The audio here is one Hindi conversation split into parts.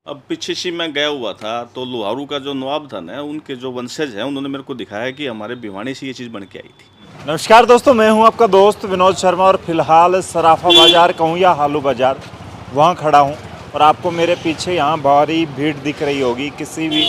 अब पीछे से मैं गया हुआ था तो लोहारू का जो नवाब धन है उनके जो वंशज हैं उन्होंने मेरे को दिखाया कि हमारे भिवानी से ये चीज़ बन के आई थी। नमस्कार दोस्तों, मैं हूं आपका दोस्त विनोद शर्मा और फिलहाल सराफा बाज़ार कहूँ या हालू बाज़ार वहां खड़ा हूं और आपको मेरे पीछे यहां भारी भीड़ दिख रही होगी। किसी भी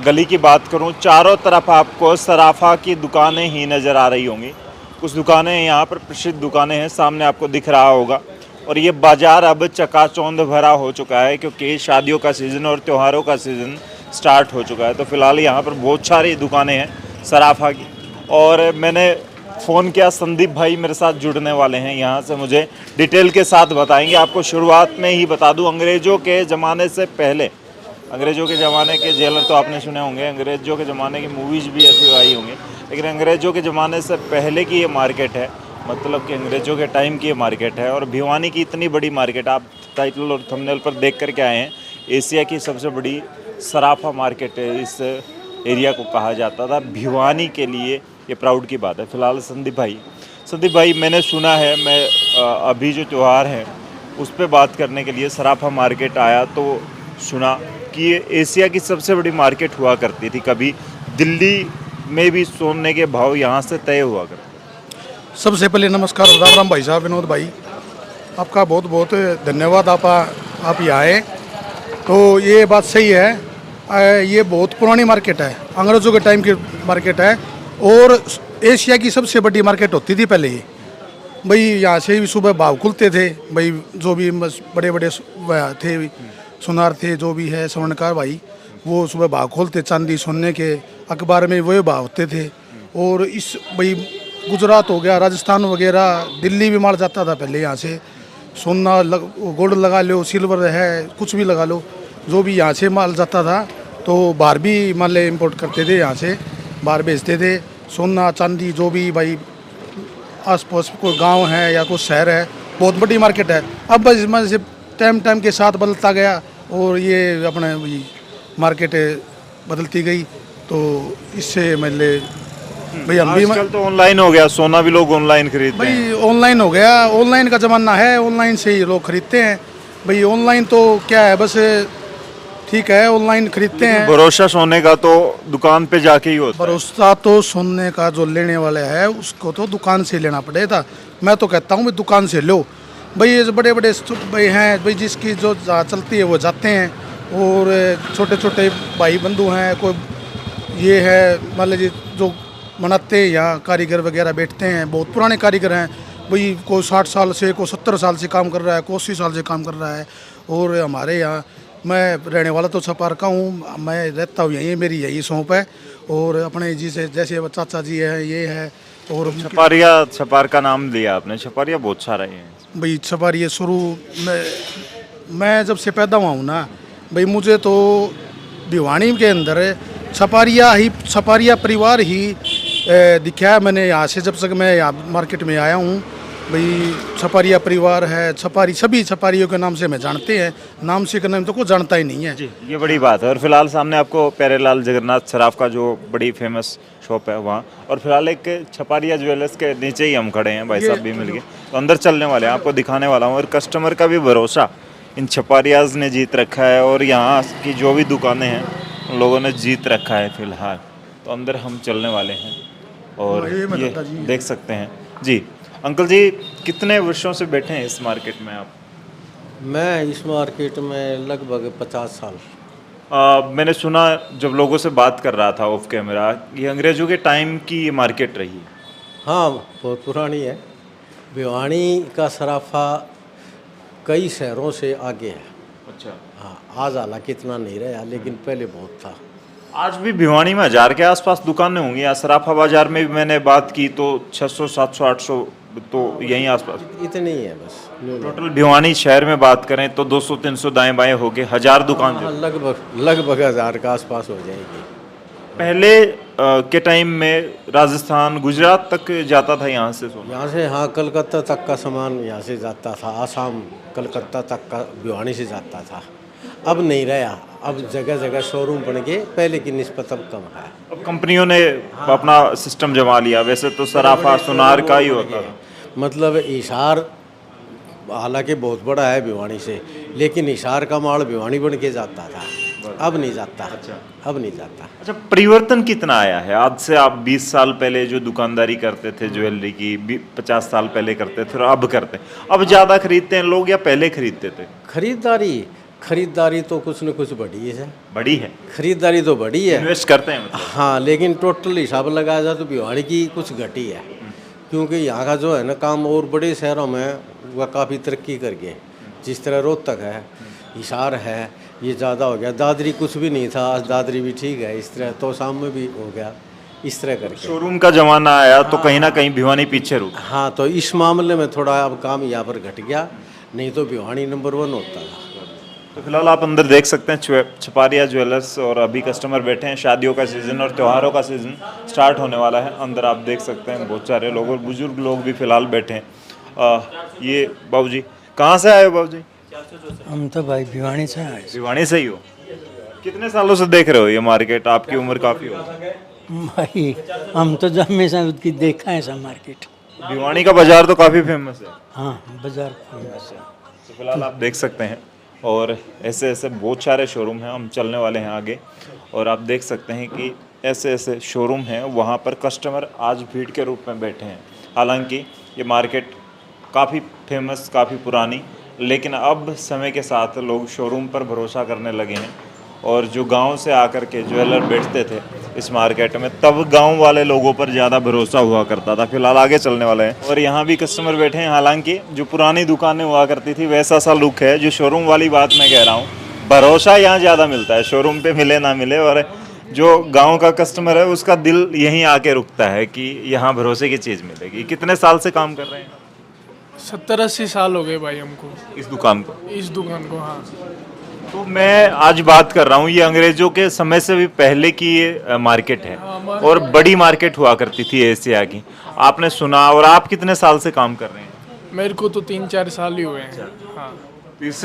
गली की बात करूं, चारों तरफ आपको सराफा की दुकानें ही नज़र आ रही होंगी। कुछ दुकानें यहाँ पर प्रसिद्ध दुकानें हैं, सामने आपको दिख रहा होगा। और ये बाज़ार अब चकाचौंध भरा हो चुका है क्योंकि शादियों का सीज़न और त्योहारों का सीज़न स्टार्ट हो चुका है। तो फिलहाल यहाँ पर बहुत सारी दुकानें हैं सराफा की। और मैंने फ़ोन किया, संदीप भाई मेरे साथ जुड़ने वाले हैं, यहाँ से मुझे डिटेल के साथ बताएंगे। आपको शुरुआत में ही बता दूँ, अंग्रेज़ों के ज़माने से पहले, अंग्रेज़ों के ज़माने के जेलर तो आपने सुने होंगे, अंग्रेज़ों के ज़माने की मूवीज़ भी ऐसी आई होंगी, लेकिन अंग्रेज़ों के ज़माने से पहले की ये मार्केट है, मतलब कि अंग्रेज़ों के टाइम की ये मार्केट है। और भिवानी की इतनी बड़ी मार्केट, आप टाइटल और थंबनेल पर देख कर के आए हैं, एशिया की सबसे बड़ी सराफा मार्केट है इस एरिया को कहा जाता था। भिवानी के लिए ये प्राउड की बात है। फ़िलहाल संदीप भाई मैंने सुना है, मैं अभी जो त्यौहार है उस पर बात करने के लिए सराफा मार्केट आया तो सुना कि ये एशिया की सबसे बड़ी मार्केट हुआ करती थी। कभी दिल्ली में भी सोने के भाव यहाँ से तय हुआ करते। सबसे पहले नमस्कार, राम राम भाई साहब, विनोद भाई, आपका बहुत बहुत धन्यवाद। आप यहाँ आए तो ये बात सही है। ये बहुत पुरानी मार्केट है, अंग्रेज़ों के टाइम की मार्केट है और एशिया की सबसे बड़ी मार्केट होती थी पहले ये। भाई यहाँ से भी सुबह भाव खुलते थे, भाई जो भी बड़े बड़े थे, सुनार थे, जो भी है स्वर्णकार भाई, वो सुबह भाव खोलते, चांदी सोने के अखबार में वही भाव होते थे। और इस भाई गुजरात हो गया, राजस्थान वगैरह, दिल्ली भी माल जाता था पहले यहाँ से। सोना गोल्ड लगा लो, सिल्वर है, कुछ भी लगा लो, जो भी यहाँ से माल जाता था तो बाहर भी माल इंपोर्ट करते थे, यहाँ से बाहर बेचते थे। सोना चांदी जो भी भाई आसपास कोई गांव है या कोई शहर है, बहुत बड़ी मार्केट है। अब बस इसमें से टाइम के साथ बदलता गया और ये अपने मार्केट बदलती गई, तो इससे मतलब भाई हम भी आजकल तो ऑनलाइन हो गया, सोना भी लोग ऑनलाइन खरीदते हैं। भाई ऑनलाइन हो गया, ऑनलाइन का ज़माना है, ऑनलाइन से ही लोग खरीदते हैं। भाई ऑनलाइन तो क्या है, बस ठीक है, ऑनलाइन खरीदते हैं। भरोसा सोने का तो दुकान पे जाके ही होता है। भरोसा तो सोने का जो लेने वाला है उसको तो दुकान से लेना पड़ेगा। मैं तो कहता हूँ भाई दुकान से लो। भाई ये बड़े बड़े भाई हैं, भाई जिसकी जो चलती है वो जाते हैं, और छोटे छोटे भाई बंधु हैं, कोई ये है मान लीजिए जो बनाते हैं, यहाँ कारीगर वगैरह बैठते हैं, बहुत पुराने कारीगर हैं भाई, कोई 60 साल से, कोई 70 साल से काम कर रहा है, कोई 80 साल से काम कर रहा है। और हमारे यहाँ, मैं रहने वाला तो छपार का हूँ, मैं रहता हूँ यहीं, मेरी यही सौंप है। और अपने जी से जैसे चाचा जी है, ये है। और छपार का नाम लिया आपने, छपारिया बहुत सारा है भाई छपारिया शुरू में मैं जब से पैदा हुआ हूँ ना भाई, मुझे तो भिवानी के अंदर छपारिया परिवार ही दिखा है। मैंने यहाँ से जब तक मैं यहाँ मार्केट में आया हूँ भाई, छपारिया परिवार है, छपारी सभी छपारियों के नाम से मैं जानते हैं, नाम से का नाम तो कोई जानता ही नहीं है जी। ये बड़ी बात है। और फिलहाल सामने आपको प्यारेलाल जगन्नाथ सराफ का जो बड़ी फेमस शॉप है वहाँ, और फिलहाल एक छपारिया ज्वेलर्स के नीचे ही हम खड़े हैं, भाई साहब भी मिल गए, तो अंदर चलने वाले हैं, आपको दिखाने वाला हूँ। और कस्टमर का भी भरोसा इन छपारियाज ने जीत रखा है और यहाँ की जो भी दुकानें हैं उन लोगों ने जीत रखा है फिलहाल। तो अंदर हम चलने वाले हैं और ये देख सकते हैं जी। अंकल जी, कितने वर्षों से बैठे हैं इस मार्केट में आप? मैं इस मार्केट में लगभग 50 साल। मैंने सुना जब लोगों से बात कर रहा था ऑफ कैमरा, ये अंग्रेज़ों के टाइम की ये मार्केट रही है। हाँ, बहुत पुरानी है। भिवानी का सराफा कई शहरों से आगे है। अच्छा। हाँ, आज हालांकि इतना नहीं रहा, लेकिन पहले बहुत था। आज भी भिवानी में 1000 के आसपास दुकानें होंगी। या सराफा बाजार में भी मैंने बात की तो 600 700 800 तो यहीं आसपास इतने ही है बस। टोटल भिवानी शहर में बात करें तो 200 300 दाएं बाएं हो गए, 1000 दुकान। हाँ, लगभग 1000 के आसपास हो जाएगी। पहले के टाइम में राजस्थान गुजरात तक जाता था यहाँ से सोना। यहाँ से, हाँ, कलकत्ता तक का सामान यहाँ से जाता था। आसाम कलकत्ता तक का भिवानी से जाता था। अब नहीं रहा, अब जगह जगह शोरूम बन गए, पहले की निस्बत अब कम है। अब कंपनियों ने अपना सिस्टम जमा लिया। वैसे तो सराफा सुनार का ही होता था, मतलब इशार हालांकि बहुत बड़ा है भिवानी से, लेकिन हिसार का माल भिवानी बन के जाता था, अब नहीं जाता। अब नहीं जाता। अच्छा, परिवर्तन कितना आया है? आज से आप 20 साल पहले जो दुकानदारी करते थे ज्वेलरी की, 50 साल पहले करते थे और अब करते, अब ज़्यादा खरीदते हैं लोग या पहले खरीदते थे? खरीदारी तो कुछ न कुछ बढ़ी है। बड़ी है, खरीदारी तो बढ़ी है, इन्वेस्ट करते हैं मतलब। हाँ, लेकिन टोटल हिसाब लगाया जाए तो भिवानी की कुछ घटी है, क्योंकि यहाँ का जो है ना काम और बड़े शहरों में वह काफ़ी तरक्की कर गए। जिस तरह रोहतक है, हिसार है, ये ज़्यादा हो गया। दादरी कुछ भी नहीं था, आज दादरी भी ठीक है। इस तरह तो शाम में भी हो गया, इस तरह करके। शोरूम का जमाना आया तो कहीं ना कहीं भिवानी पीछे रुक। हाँ, तो इस मामले में थोड़ा अब काम यहाँ पर घट गया, नहीं तो भिवानी नंबर 1 होता था। तो फिलहाल आप अंदर देख सकते हैं छपारिया ज्वेलर्स, और अभी कस्टमर बैठे हैं। शादियों का सीज़न और त्योहारों का सीज़न स्टार्ट होने वाला है। अंदर आप देख सकते हैं बहुत सारे लोग और बुजुर्ग लोग भी फिलहाल बैठे हैं। ये बाबूजी कहाँ से आए हो बाबूजी? हम तो भाई भिवानी से आए। भिवानी से ही हो? कितने सालों से देख रहे हो ये मार्केट? आपकी उम्र काफ़ी हो। भाई हम तो जब हमेशा उसकी देखा है सब मार्केट। भिवानी का बाजार तो काफ़ी फेमस है। हाँ, बाजार फेमस है। तो फिलहाल आप देख सकते हैं, और ऐसे ऐसे बहुत सारे शोरूम हैं। हम चलने वाले हैं आगे, और आप देख सकते हैं कि ऐसे ऐसे शोरूम हैं, वहाँ पर कस्टमर आज भीड़ के रूप में बैठे हैं। हालांकि ये मार्केट काफ़ी फेमस, काफ़ी पुरानी, लेकिन अब समय के साथ लोग शोरूम पर भरोसा करने लगे हैं। और जो गांव से आकर के ज्वेलर बैठते थे इस मार्केट में, तब गांव वाले लोगों पर ज़्यादा भरोसा हुआ करता था। फिलहाल आगे चलने वाले हैं, और यहाँ भी कस्टमर बैठे हैं। हालांकि जो पुरानी दुकानें हुआ करती थी वैसा सा लुक है। जो शोरूम वाली बात मैं कह रहा हूँ, भरोसा यहाँ ज़्यादा मिलता है, शोरूम पे मिले ना मिले। और जो गाँव का कस्टमर है उसका दिल यहीं आके रुकता है कि यहाँ भरोसे की चीज़ मिलेगी। कितने साल से काम कर रहे हैं? 70-80 साल हो गए भाई हमको इस दुकान को। हाँ। तो मैं आज बात कर रहा हूँ, ये अंग्रेजों के समय से भी पहले की ये मार्केट है, और बड़ी मार्केट हुआ करती थी एशिया की। आपने सुना, और आप कितने साल से काम कर रहे हैं? मेरे को तो 3-4 साल ही हुए हैं। हाँ। इस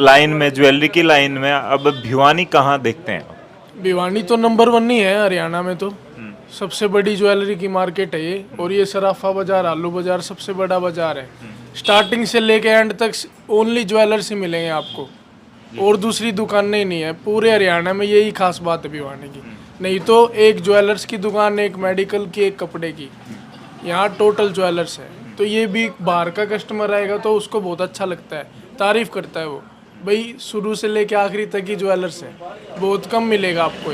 लाइन में, ज्वेलरी की लाइन में, अब भिवानी कहाँ देखते हैं? भिवानी तो नंबर 1 ही है हरियाणा में, तो सबसे बड़ी ज्वेलरी की मार्केट है ये। और ये सराफा बाजार, आलू बाजार सबसे बड़ा बाजार है। स्टार्टिंग से लेके एंड तक ओनली ज्वेलर्स ही मिलेंगे आपको, और दूसरी दुकानें ही नहीं है पूरे हरियाणा में। यही खास बात है भिवानी की। नहीं तो एक ज्वेलर्स की दुकान, एक मेडिकल की, एक कपड़े की, यहाँ टोटल ज्वेलर्स है। तो ये भी बाहर का कस्टमर आएगा तो उसको बहुत अच्छा लगता है, तारीफ करता है वो, भाई शुरू से लेके आखिरी तक ही ज्वेलर्स है, बहुत कम मिलेगा आपको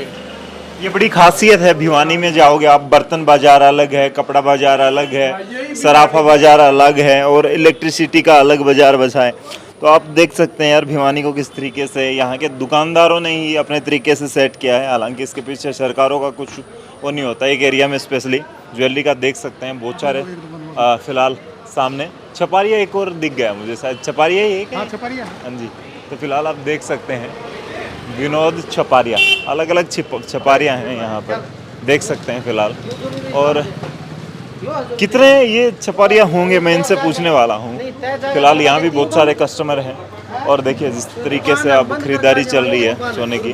ये बड़ी खासियत है। भिवानी में जाओगे आप, बर्तन बाजार अलग है, कपड़ा बाजार अलग है, सराफा बाजार अलग है, और इलेक्ट्रिसिटी का अलग बाजार बसा है। तो आप देख सकते हैं यार भिवानी को किस तरीके से यहाँ के दुकानदारों ने ही अपने तरीके से सेट किया है। हालांकि इसके पीछे सरकारों का कुछ वो नहीं होता। एक एरिया में स्पेशली ज्वेलरी का देख सकते हैं बहुत सारे। फिलहाल सामने छपारिया एक और दिख गया मुझे, शायद छपारिया ही है क्या? हाँ, छपारिया। हाँ जी। तो फिलहाल आप देख सकते हैं विनोद छपारिया, अलग अलग छपारियाँ हैं यहाँ पर, देख सकते हैं फिलहाल। और कितने ये छपारिया होंगे मैं इनसे पूछने वाला हूँ। फिलहाल यहाँ भी बहुत सारे कस्टमर हैं, और देखिए जिस तरीके से अब खरीदारी चल रही है सोने की,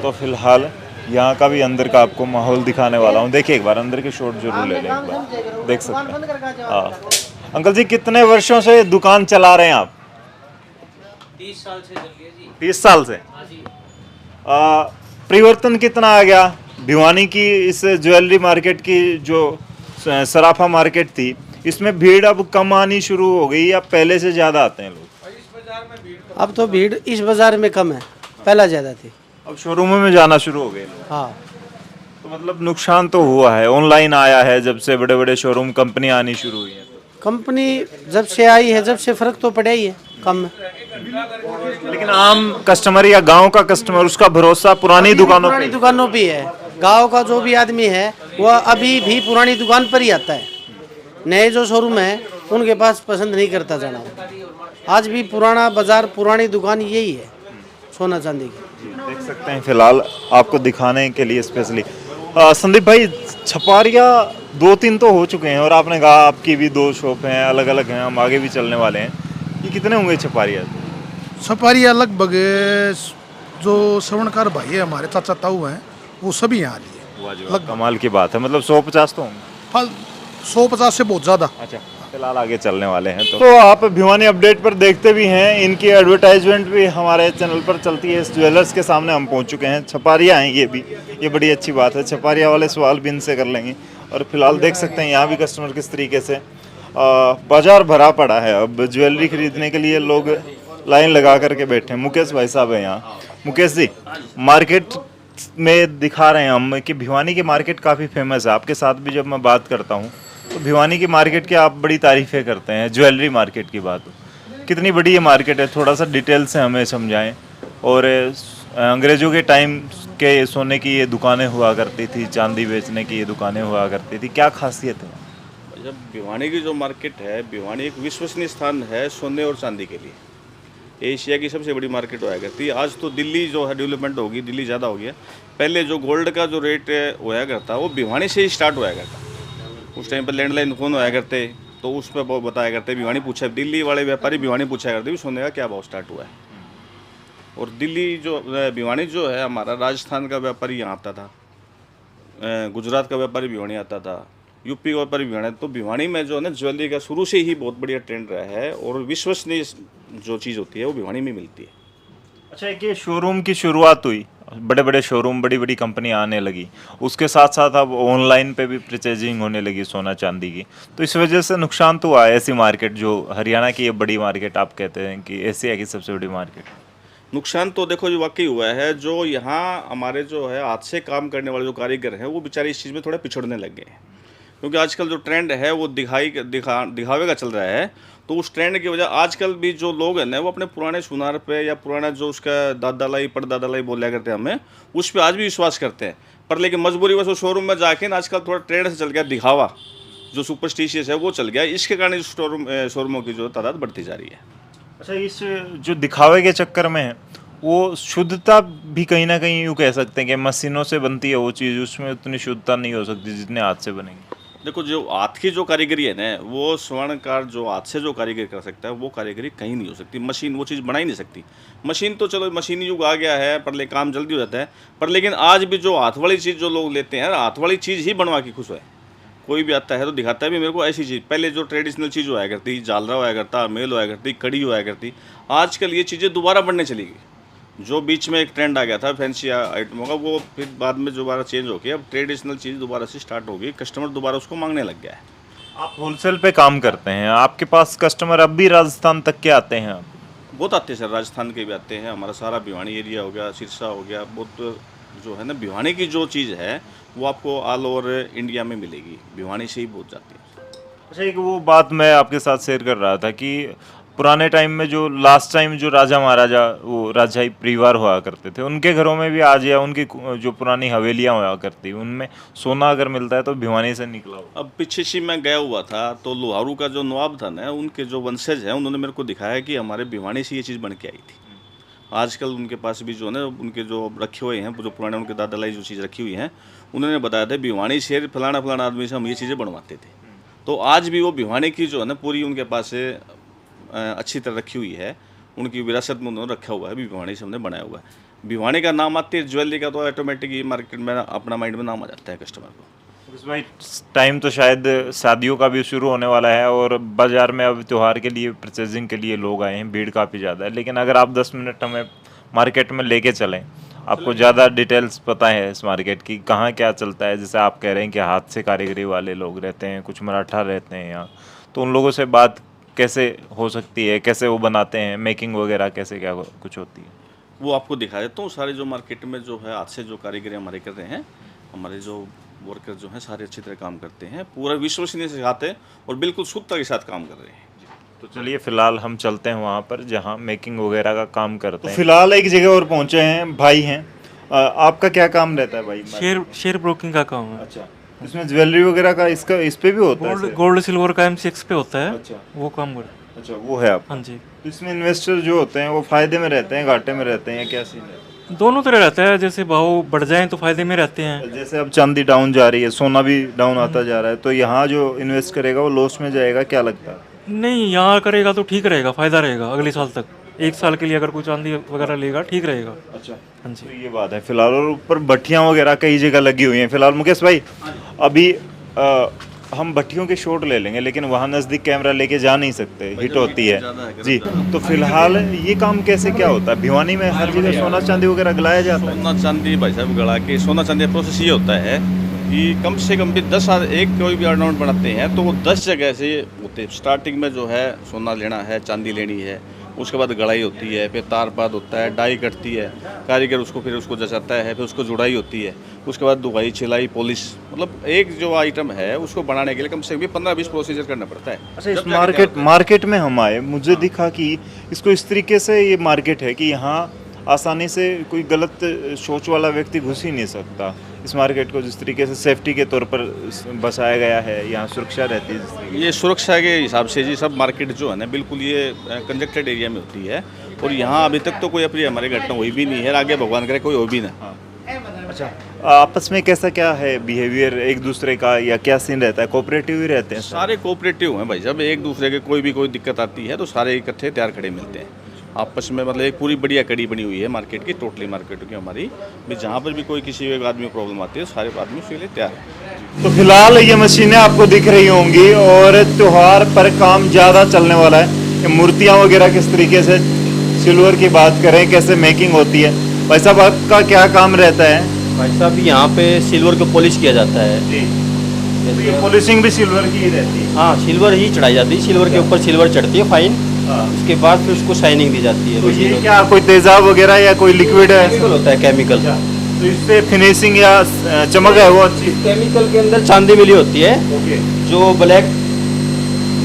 तो फिलहाल यहाँ का भी अंदर का आपको माहौल दिखाने वाला हूँ। देखिए एक बार अंदर के शॉट जरूर ले लें, एक बार देख सकते हैं। हाँ अंकल जी, कितने वर्षों से दुकान चला रहे हैं आप? 30 साल से चल रही है जी। 30 साल से। परिवर्तन कितना आ गया भिवानी की इस ज्वेलरी मार्केट की? जो सराफा मार्केट थी, इसमें भीड़ अब कम आनी शुरू हो गई या पहले से ज़्यादा आते हैं लोग? अब तो भीड़ इस बाजार में कम है, पहला ज़्यादा थी। अब शोरूमों में जाना शुरू हो गए लोग। हाँ। तो मतलब नुकसान तो हुआ है, ऑनलाइन आया है जब से बड़े बड़े शोरूम कंपनी आनी शुरू हुई है। कंपनी जब से आई है, जब से फर्क तो पड़ा ही है कम में। लेकिन आम कस्टमर या गांव का कस्टमर, उसका भरोसा पुरानी दुकानों पे है। गांव का जो भी आदमी है वह अभी भी पुरानी दुकान पर ही आता है। नए जो शोरूम है उनके पास पसंद नहीं करता जाना। आज भी पुराना बाजार, पुरानी दुकान यही है सोना चांदी की। देख सकते हैं फिलहाल आपको दिखाने के लिए स्पेशली। संदीप भाई, छपारिया 2-3 तो हो चुके हैं, और आपने कहा आपकी भी 2 शॉप हैं, अलग अलग हैं, हम आगे भी चलने वाले हैं। ये कितने होंगे छपारिया? छपारिया लगभग जो श्रवणकार भाई है हमारे, चाचा ताऊ हैं, वो सभी यहाँ लिए। कमाल की बात है, मतलब 150 तो होंगे। 150 से बहुत ज़्यादा। अच्छा, फिलहाल आगे चलने वाले हैं। तो आप भिवानी अपडेट पर देखते भी हैं, इनकी एडवर्टाइजमेंट भी हमारे चैनल पर चलती है। इस ज्वेलर्स के सामने हम पहुंच चुके हैं। छपारिया हैं ये भी, ये बड़ी अच्छी बात है। छपारिया वाले सवाल भी इनसे कर लेंगे। और फिलहाल देख सकते हैं यहाँ भी कस्टमर किस तरीके से बाजार भरा पड़ा है। अब ज्वेलरी खरीदने के लिए लोग लाइन लगा करके बैठे हैं। मुकेश भाई साहब है यहाँ। मुकेश जी, मार्केट में दिखा रहे हैं हम कि भिवानी की मार्केट काफ़ी फेमस है। आपके साथ भी जब मैं बात करता हूँ तो भिवानी की मार्केट की आप बड़ी तारीफ़ें करते हैं। ज्वेलरी मार्केट की बात, कितनी बड़ी ये मार्केट है, थोड़ा सा डिटेल से हमें समझाएं। और अंग्रेज़ों के टाइम के सोने की ये दुकानें हुआ करती थी, चांदी बेचने की ये दुकानें हुआ करती थी, क्या खासियत है? जब भिवानी की जो मार्केट है, भिवानी एक विश्वसनीय स्थान है सोने और चांदी के लिए। एशिया की सबसे बड़ी मार्केट होया करती है। आज तो दिल्ली जो है डेवलपमेंट होगी, दिल्ली ज़्यादा हो गया। पहले जो गोल्ड का जो रेट होया करता वो भिवानी से ही स्टार्ट होया करता। उस टाइम पर लैंडलाइन फ़ोन होया करते तो उस पर बताया करते, भिवानी पूछा, दिल्ली वाले व्यापारी भिवानी पूछा करते भी सोने का क्या भाव स्टार्ट हुआ है। और दिल्ली जो भिवानी जो है हमारा, राजस्थान का व्यापारी यहाँ आता था, गुजरात का व्यापारी भिवानी आता था, यूपी का व्यापारी भिवानी। तो भिवानी में जो है ना ज्वेलरी का शुरू से ही बहुत बढ़िया ट्रेंड रहा है और विश्वसनीय जो चीज़ होती है वो भिवानी में मिलती है। अच्छा, एक ये शोरूम की शुरुआत हुई, बड़े बड़े शोरूम, बड़ी बड़ी कंपनी आने लगी, उसके साथ साथ अब ऑनलाइन पे भी परचेजिंग होने लगी सोना चांदी की। तो इस वजह से नुकसान तो हुआ है। ऐसी मार्केट जो हरियाणा की ये बड़ी मार्केट आप कहते हैं कि एशिया की सबसे बड़ी मार्केट, नुकसान तो देखो जो वाकई हुआ है। जो यहाँ हमारे जो है हाथ से काम करने वाले जो कारीगर हैं वो बेचारे इस चीज़ में थोड़ा पिछड़ने लग गए हैं। क्योंकि आजकल जो ट्रेंड है वो दिखावे का चल रहा है। तो उस ट्रेंड की वजह आजकल भी जो लोग हैं ना वो अपने पुराने सुनार पे या पुराना जो उसका दादा लाई परदादा लाई बोला करते हैं हमें, उस पर आज भी विश्वास करते हैं। पर लेकिन मजबूरी बस वो शोरूम में जाके ना आजकल थोड़ा ट्रेंड से चल गया, दिखावा जो सुपरस्टिशियस है वो चल गया। इसके कारण शोरूमों की जो तादाद बढ़ती जा रही है। अच्छा, इस जो दिखावे के चक्कर में है वो शुद्धता भी कहीं ना कहीं यूँ कह सकते हैं कि मशीनों से बनती है वो चीज़, उसमें उतनी शुद्धता नहीं हो सकती जितने हाथ से बनेंगी। देखो जो हाथ की जो कारीगरी है ना, वो स्वर्णकार जो हाथ से जो कारीगरी कर सकता है वो कारीगरी कहीं नहीं हो सकती। मशीन वो चीज़ बना ही नहीं सकती। मशीन तो चलो मशीनी युग आ गया है, पर लेकिन काम जल्दी हो जाता है। पर लेकिन आज भी जो हाथ वाली चीज़ जो लोग लेते हैं, हाथ वाली चीज़ ही बनवा के खुश है। कोई भी आता है तो दिखाता है भी मेरे को ऐसी चीज़। पहले जो ट्रेडिशनल चीज़ हुआ करती, झालरा हुआ करता, मेल हुआ करती, कड़ी हुआ करती, आजकल ये चीज़ें दोबारा बढ़ने चली गई। जो बीच में एक ट्रेंड आ गया था फैंसी आइटमों का, वो फिर बाद में दोबारा चेंज हो गया। अब ट्रेडिशनल चीज़ दोबारा से स्टार्ट हो गई, कस्टमर दोबारा उसको मांगने लग गया है। आप होलसेल पे काम करते हैं, आपके पास कस्टमर अब भी राजस्थान तक के आते हैं? बहुत आते हैं सर, राजस्थान के भी आते हैं। हमारा सारा भिवानी एरिया हो गया, सिरसा हो गया, बहुत जो है ना भिवानी की जो चीज़ है वो आपको ऑल ओवर इंडिया में मिलेगी, भिवानी से ही बहुत जाती है। अच्छा, एक वो बात मैं आपके साथ शेयर कर रहा था कि पुराने टाइम में जो लास्ट टाइम जो राजा महाराजा वो राजशाही परिवार हुआ करते थे, उनके घरों में भी आज या उनकी जो पुरानी हवेलियां हुआ करती, उनमें सोना अगर मिलता है तो भिवानी से निकला हो। अब पीछे से मैं गया हुआ था तो लोहारू का जो नवाब था ना, उनके जो वंशज हैं उन्होंने मेरे को दिखाया कि हमारे भिवानी से ये चीज़ बन के आई थी। आजकल उनके पास भी जो है ना उनके जो रखे हुए हैं, जो पुराने उनके दादा लाई जो चीज़ रखी हुई हैं, उन्होंने बताया था भिवानी से फलाना फलाना आदमी से हम ये चीज़ें बनवाते थे। तो आज भी वो भिवानी की जो है ना पूरी उनके पास अच्छी तरह रखी हुई है, उनकी विरासत में उन्होंने रखा हुआ है। भिवानी से हमने बनाया हुआ है। भिवानी का नाम आते है ज्वेलरी का तो ऑटोमेटिक ये मार्केट में अपना माइंड में नाम आ जाता है कस्टमर को। इस भाई टाइम तो शायद शादियों का भी शुरू होने वाला है और बाज़ार में अब त्यौहार के लिए परचेजिंग के लिए लोग आए हैं, भीड़ काफ़ी ज़्यादा है। लेकिन अगर आप 10 मिनट हमें मार्केट में लेके चलें, आपको ज़्यादा डिटेल्स पता है इस मार्केट की, कहाँ क्या चलता है। जैसे आप कह रहे हैं कि हाथ से कारीगरी वाले लोग रहते हैं, कुछ मराठा रहते हैं यहाँ, तो उन लोगों से बात कैसे हो सकती है, कैसे वो बनाते हैं, मेकिंग वगैरह कैसे क्या कुछ होती है, वो आपको दिखा देता हूँ। सारे जो मार्केट में जो है हाथ से जो कारीगरी हमारे कर रहे हैं, हमारे जो वर्कर जो हैं सारे अच्छी तरह काम करते हैं, पूरा विश्वसनीय से सिखाते हैं और बिल्कुल शुद्धता के साथ काम कर रहे हैं। तो चलिए फिलहाल हम चलते हैं वहाँ पर जहाँ मेकिंग वगैरह का काम करते हैं। फिलहाल एक जगह और पहुँचे हैं, भाई हैं। आपका क्या काम रहता है भाई? शेयर ब्रोकिंग का काम है। अच्छा, इसमें ज्वेलरी वगैरह का इसका इस पे भी होता है? गोल्ड सिल्वर का M6 पे होता है। अच्छा, वो काम कर। अच्छा, वो है आप? हाँ जी। तो इसमें इन्वेस्टर जो होते हैं वो फायदे में रहते हैं, घाटे में रहते हैं, या क्या सीन है? दोनों तरह रहता है। जैसे भाव बढ़ जाए तो फायदे में रहते हैं। जैसे अब चांदी डाउन जा रही है, सोना भी डाउन आता जा रहा है, तो यहाँ जो इन्वेस्ट करेगा वो लॉस में जाएगा, क्या लगता है? नहीं, यहाँ करेगा तो ठीक रहेगा, फायदा रहेगा अगले साल तक। 1 साल के लिए अगर कोई चांदी वगैरह लेगा ठीक रहेगा। अच्छा, हाँ जी। तो ये बात है फिलहाल। और ऊपर भट्टियाँ वगैरह कई जगह लगी हुई हैं फिलहाल। मुकेश भाई, अभी हम भट्टियों के शॉट ले लेंगे, लेकिन वहाँ नज़दीक कैमरा लेके जा नहीं सकते, हिट होती है जी। तो फिलहाल ये काम कैसे क्या होता है? भिवानी में हर जगह सोना चांदी वगैरह गलाया जाता है? सोना चांदी भाई साहब गड़ा के सोना चांदी का प्रोसेस ये होता है कि कम से कम भी 10 एक कोई भी ऑर्नामेंट बनाते हैं तो वो 10 जगह से होते हैं। स्टार्टिंग में जो है सोना लेना है, चांदी लेनी है, उसके बाद गढ़ाई होती है, फिर तार पात होता है, डाई कटती है, कारीगर उसको फिर उसको जचाता है, फिर उसको जुड़ाई होती है, उसके बाद दुगाई, छिलाई, पॉलिश, मतलब एक जो आइटम है उसको बनाने के लिए कम से कम 15-20 प्रोसीजर करना पड़ता है। अच्छा, इस मार्केट में हम आए, मुझे दिखा कि इसको इस तरीके से ये मार्केट है कि यहाँ आसानी से कोई गलत सोच वाला व्यक्ति घुस ही नहीं सकता। इस मार्केट को जिस तरीके से सेफ्टी के तौर पर बसाया गया है, यहाँ सुरक्षा रहती है जिस तरीके ये सुरक्षा के हिसाब से जी सब मार्केट जो है ना बिल्कुल ये कंजेक्टेड एरिया में होती है, और यहाँ अभी तक तो कोई अप्रिय हमारी घटना हुई भी नहीं है, आगे भगवान करे कोई हो भी ना। अच्छा, आपस में कैसा क्या है बिहेवियर एक दूसरे का, या क्या सीन रहता है? कोऑपरेटिव ही रहते हैं सारे कोऑपरेटिव हैं भाई साहब, एक दूसरे के कोई भी कोई दिक्कत आती है तो सारे इकट्ठे तैयार खड़े मिलते हैं आपस में। मतलब एक पूरी बढ़िया कड़ी बनी हुई है मार्केट की, टोटली मार्केट की हमारी भी, जहाँ पर भी कोई किसी एक आदमी को प्रॉब्लम आती है सारे आदमी उसके लिए तैयार है। तो फिलहाल ये मशीनें आपको दिख रही होंगी और त्योहार पर काम ज़्यादा चलने वाला है। ये मूर्तियाँ वगैरह किस तरीके से, सिल्वर की बात करें कैसे मेकिंग होती है? भाई साहब आपका क्या काम रहता है? भाई साहब यहाँ पे सिल्वर को पॉलिश किया जाता है जी, तो ये पॉलिशिंग भी सिल्वर की ही रहती है? हाँ, सिल्वर ही चढ़ाई जाती है, सिल्वर के ऊपर सिल्वर चढ़ती है फाइन, उसके बाद फिर उसको शाइनिंग दी जाती है। तो ये क्या कोई तेजाब वगैरह या कोई लिक्विड है? केमिकल होता है, केमिकल। तो इससे फिनिशिंग या चमक है वो अच्छी? केमिकल के अंदर चांदी मिली होती है, जो ब्लैक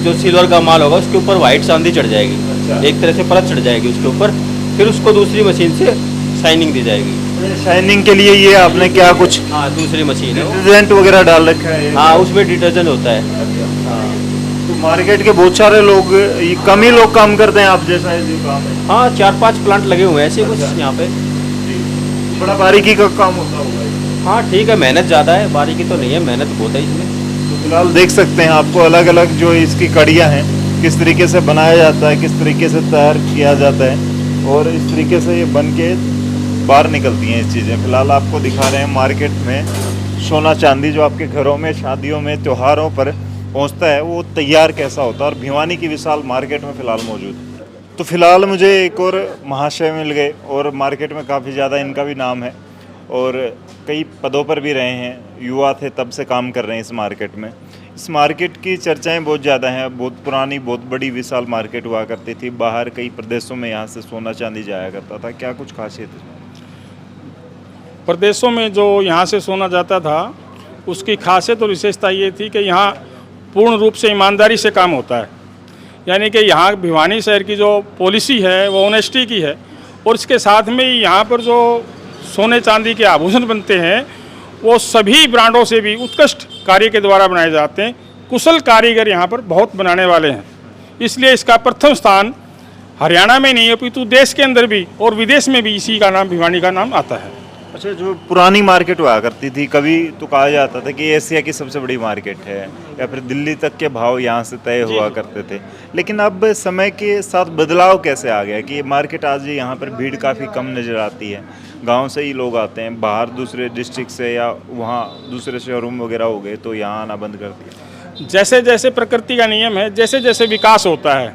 जो सिल्वर का माल होगा उसके ऊपर व्हाइट चांदी चढ़ जाएगी, एक तरह से परत चढ़ जाएगी उसके ऊपर, फिर उसको दूसरी मशीन से शाइनिंग दी जाएगी। शाइनिंग के लिए ये आपने क्या कुछ दूसरी मशीन है, डिटर्जेंट वगैरह डाल रखा है? हाँ, उसमें डिटर्जेंट होता है। तो मार्केट के बहुत सारे लोग, कम ही लोग काम करते हैं आप जैसा है जो काम है? हाँ, 4-5 प्लांट लगे हुए हैं ऐसे कुछ यहाँ पे। बड़ा बारीकी का काम होता होगा? हाँ ठीक है, मेहनत ज़्यादा है, बारीकी तो नहीं है, मेहनत बहुत है इसमें। तो फिलहाल देख सकते हैं आपको अलग अलग जो इसकी कड़ियाँ हैं किस तरीके से बनाया जाता है, किस तरीके से तैयार किया जाता है, और इस तरीके से ये बन के बाहर निकलती हैं ये चीज़ें। फिलहाल आपको दिखा रहे हैं मार्केट में सोना चांदी जो आपके घरों में, शादियों में, त्योहारों पर पहुंचता है, वो तैयार कैसा होता है, और भिवानी की विशाल मार्केट में फ़िलहाल मौजूद है। तो फिलहाल मुझे एक और महाशय मिल गए, और मार्केट में काफ़ी ज़्यादा इनका भी नाम है और कई पदों पर भी रहे हैं, युवा थे तब से काम कर रहे हैं इस मार्केट में। इस मार्केट की चर्चाएं बहुत ज़्यादा हैं, बहुत पुरानी, बहुत बड़ी विशाल मार्केट हुआ करती थी, बाहर कई प्रदेशों में यहाँ से सोना चांदी जाया करता था। क्या कुछ खासियत है? प्रदेशों में जो यहाँ से सोना जाता था उसकी खासियत और विशेषता ये थी कि यहाँ पूर्ण रूप से ईमानदारी से काम होता है, यानी कि यहाँ भिवानी शहर की जो पॉलिसी है वो ऑनेस्टी की है, और इसके साथ में यहाँ पर जो सोने चांदी के आभूषण बनते हैं वो सभी ब्रांडों से भी उत्कृष्ट कार्य के द्वारा बनाए जाते हैं। कुशल कारीगर यहाँ पर बहुत बनाने वाले हैं, इसलिए इसका प्रथम स्थान हरियाणा में नहीं अपितु देश के अंदर भी और विदेश में भी इसी का नाम, भिवानी का नाम आता है। अच्छा, जो पुरानी मार्केट हुआ करती थी, कभी तो कहा जाता था कि एशिया की सबसे बड़ी मार्केट है, या फिर दिल्ली तक के भाव यहाँ से तय हुआ करते थे, लेकिन अब समय के साथ बदलाव कैसे आ गया कि ये मार्केट आज यहाँ पर भीड़ काफ़ी कम नज़र आती है, गांव से ही लोग आते हैं, बाहर दूसरे डिस्ट्रिक्ट से या वहाँ दूसरे शोरूम वगैरह हो गए तो यहाँ आना बंद कर दिया? जैसे जैसे प्रकृति का नियम है, जैसे जैसे विकास होता है,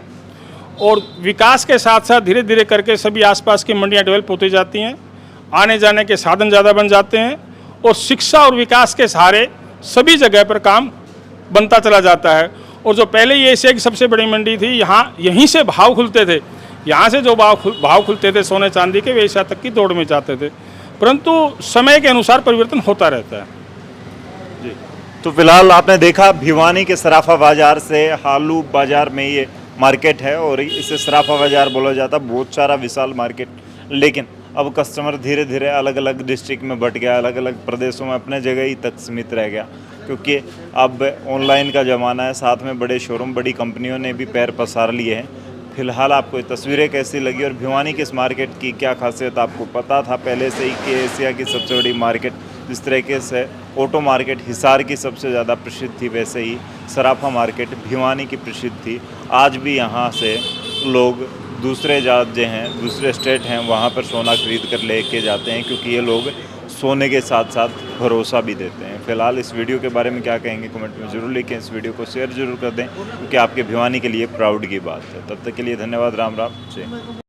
और विकास के साथ साथ धीरे धीरे करके सभी आसपास की मंडियाँ डेवलप होती जाती हैं, आने जाने के साधन ज़्यादा बन जाते हैं, और शिक्षा और विकास के सहारे सभी जगह पर काम बनता चला जाता है। और जो पहले ये एशिया की सबसे बड़ी मंडी थी, यहाँ यहीं से भाव खुलते थे, यहाँ से जो भाव खुलते थे सोने चांदी के, वे एशिया तक की दौड़ में जाते थे, परंतु समय के अनुसार परिवर्तन होता रहता है। जी, तो फिलहाल आपने देखा भिवानी के सराफा बाज़ार से हालू बाज़ार में ये मार्केट है, और इसे सराफा बाज़ार बोला जाता, बहुत सारा विशाल मार्केट। लेकिन अब कस्टमर धीरे धीरे अलग अलग डिस्ट्रिक्ट में बट गया, अलग अलग प्रदेशों में अपने जगह ही तक सीमित रह गया, क्योंकि अब ऑनलाइन का ज़माना है, साथ में बड़े शोरूम, बड़ी कंपनियों ने भी पैर पसार लिए हैं। फिलहाल आपको ये तस्वीरें कैसी लगी, और भिवानी के इस मार्केट की क्या खासियत? आपको पता था पहले से ही कि एशिया की सबसे बड़ी मार्केट, जिस तरीके से ऑटो मार्केट हिसार की सबसे ज़्यादा प्रसिद्ध थी, वैसे ही सराफा मार्केट भिवानी की प्रसिद्ध थी। आज भी यहाँ से लोग दूसरे राज्य हैं, दूसरे स्टेट हैं, वहाँ पर सोना खरीद कर लेके जाते हैं, क्योंकि ये लोग सोने के साथ साथ भरोसा भी देते हैं। फिलहाल इस वीडियो के बारे में क्या कहेंगे कमेंट में ज़रूर लिखें। इस वीडियो को शेयर ज़रूर कर दें क्योंकि आपके भिवानी के लिए प्राउड की बात है। तब तक के लिए धन्यवाद। राम राम। जय।